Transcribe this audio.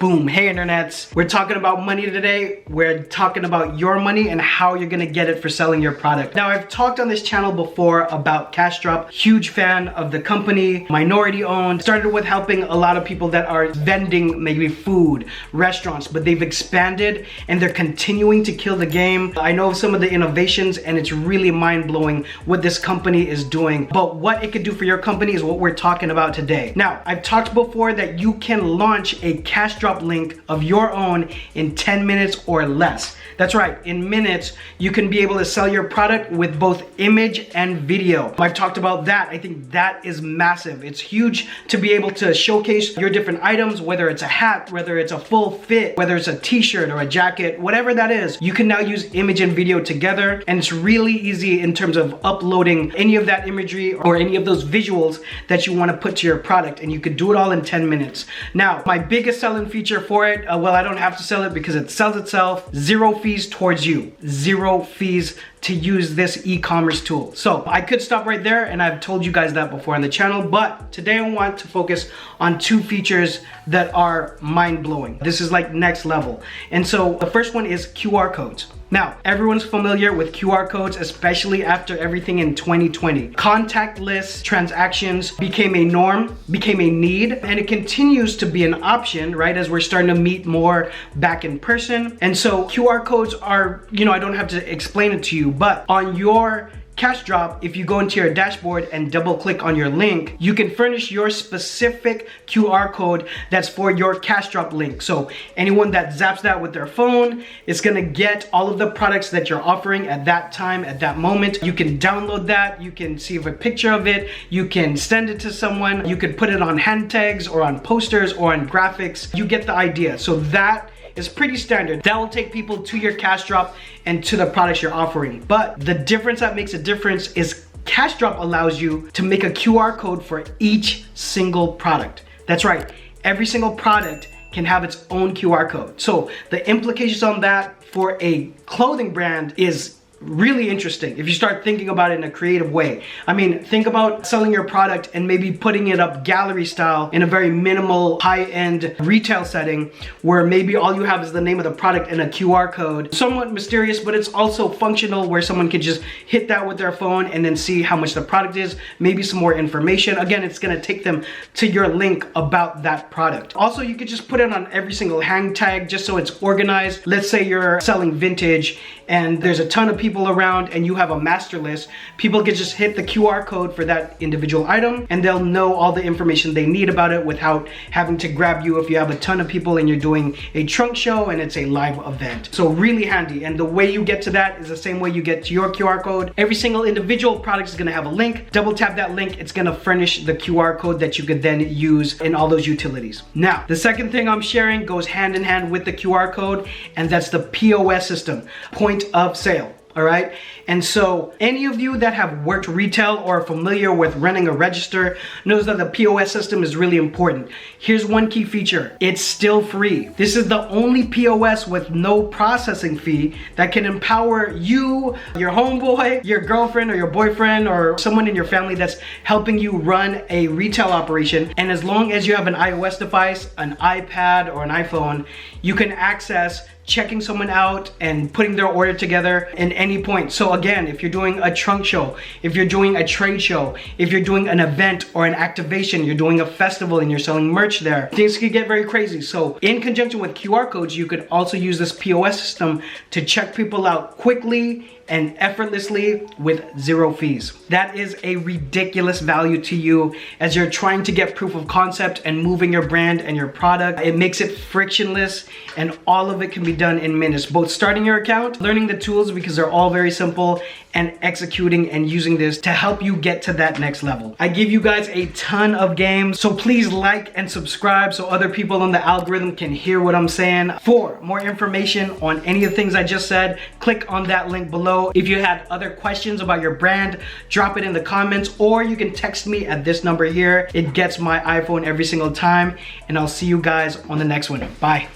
Boom. Hey internets, we're talking about money today. We're talking about your money and how you're gonna get it for selling your product. Now, I've talked on this channel before about CashDrop. Huge fan of the company, minority owned. Started with helping a lot of people that are vending maybe food, restaurants, but they've expanded and they're continuing to kill the game. I know some of the innovations and it's really mind-blowing what this company is doing. But what it could do for your company is what we're talking about today. Now, I've talked before that you can launch a CashDrop link of your own in 10 minutes or less. That's right, in minutes, you can be able to sell your product with both image and video. I've talked about that. I think that is massive. It's huge to be able to showcase your different items, whether it's a hat, whether it's a full fit, whether it's a t-shirt or a jacket, whatever that is. You can now use image and video together, and it's really easy in terms of uploading any of that imagery or any of those visuals that you want to put to your product, and you could do it all in 10 minutes. Now, my biggest selling feature for it, well, I don't have to sell it because it sells itself. Zero fees towards you. Zero fees to use this e-commerce tool. So I could stop right there, and I've told you guys that before on the channel, but today I want to focus on two features that are mind-blowing. This is like next level. And so the first one is QR codes. Now, everyone's familiar with QR codes, especially after everything in 2020. Contactless transactions became a norm, became a need, and it continues to be an option, right, as we're starting to meet more back in person. And so QR codes are, I don't have to explain it to you, but on your CashDrop, if you go into your dashboard and double click on your link, you can furnish your specific QR code that's for your CashDrop link. So anyone that zaps that with their phone is gonna get all of the products that you're offering at that time, at that moment. You can download that, you can see a picture of it, you can send it to someone, you could put it on hand tags or on posters or on graphics. You get the idea. So that is pretty standard. That will take people to your CashDrop and to the products you're offering. But the difference that makes a difference is CashDrop allows you to make a QR code for each single product. That's right, every single product can have its own QR code. So the implications on that for a clothing brand is really interesting if you start thinking about it in a creative way. I mean, think about selling your product and maybe putting it up gallery style in a very minimal high-end retail setting where maybe all you have is the name of the product and a QR code. Somewhat mysterious, but it's also functional where someone can just hit that with their phone and then see how much the product is, maybe some more information. Again, it's gonna take them to your link about that product. Also, you could just put it on every single hang tag just so it's organized. Let's say you're selling vintage and there's a ton of people around and you have a master list. People can just hit the QR code for that individual item and they'll know all the information they need about it without having to grab you if you have a ton of people and you're doing a trunk show and it's a live event. So really handy, and the way you get to that is the same way you get to your QR code. Every single individual product is gonna have a link. Double tap that link, it's gonna furnish the QR code that you could then use in all those utilities. Now, the second thing I'm sharing goes hand in hand with the QR code, and that's the POS system, point of sale. All right, and so any of you that have worked retail or are familiar with running a register knows that the POS system is really important. Here's one key feature: it's still free. This is the only POS with no processing fee that can empower you, your homeboy, your girlfriend or your boyfriend or someone in your family that's helping you run a retail operation. And as long as you have an iOS device, an iPad or an iPhone, you can access checking someone out and putting their order together at any point. So again, if you're doing a trunk show, if you're doing a trade show, if you're doing an event or an activation, you're doing a festival and you're selling merch there, things could get very crazy. So in conjunction with QR codes, you could also use this POS system to check people out quickly and effortlessly with zero fees. That is a ridiculous value to you as you're trying to get proof of concept and moving your brand and your product. It makes it frictionless and all of it can be done in minutes. Both starting your account, learning the tools because they're all very simple, and executing and using this to help you get to that next level. I give you guys a ton of games, so please like and subscribe so other people on the algorithm can hear what I'm saying. For more information on any of the things I just said, click on that link below. If you had other questions about your brand, drop it in the comments, or you can text me at this number here. It gets my iPhone every single time, and I'll see you guys on the next one. Bye.